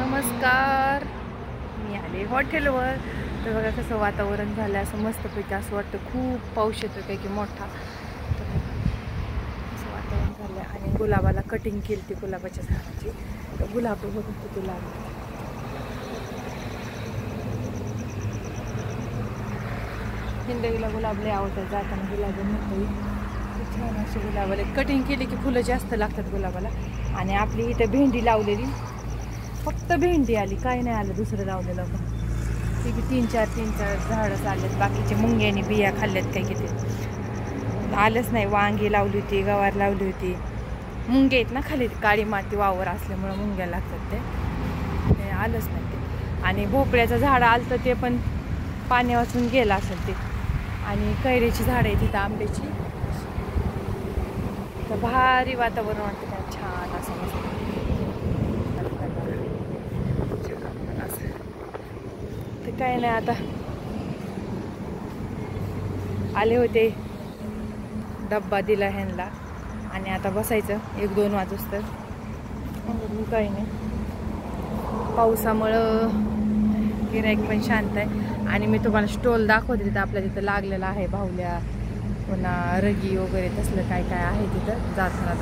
नमस्कार. मी आले हॉटेलवर. तर बघा कसं वातावरण झालं, असं मस्तपैकी असं वाटतं खूप पाऊस येतो काय की मोठा. तर असं वातावरण झालं आणि गुलाबाला कटिंग केली ती गुलाबाच्या झाडाची. तर गुलाब बघून किती लागले. हिंदवीला गुलाब लय आवडतात, जाताना गुलाब म्हणतो छान अशी गुलाबाला कटिंग केली की फुलं जास्त लागतात गुलाबाला. आणि आपली इथं भेंडी लावलेली, फक्त भेंडी आली, काय नाही आलं दुसरं लावलेलं पण. ठीक तीन चार झाडं आलेत, बाकीचे मुंग्याने बिया खाल्ल्यात काय किती आलंच नाही. वांगी लावली होती, गवार लावली होती. मुंग्या आहेत ना खाली, काळी माती वावर असल्यामुळं मुंग्या लागतात, ते आलंच नाही ते. आणि भोपळ्याचं झाड आलं तर ते पण पाणी वाचून गेलं असेल ते. आणि कैरीची झाडं आहेत तिथं, आंब्याची. तर भारी वातावरण वाटतं काय छान असं मस्त. ते काय नाही, आता आले होते, डब्बा दिला ह्यांना आणि आता बसायचं 1-2 वाजूस तर. काही नाही, पावसामुळं गिऱ्हाईक पण शांत आहे. आणि मी तुम्हाला स्टॉल दाखवते, तिथं आपल्या तिथं लागलेला आहे, बाहुल्या पुन्हा रगी वगैरे तसलं काय काय आहे तिथं, जाताना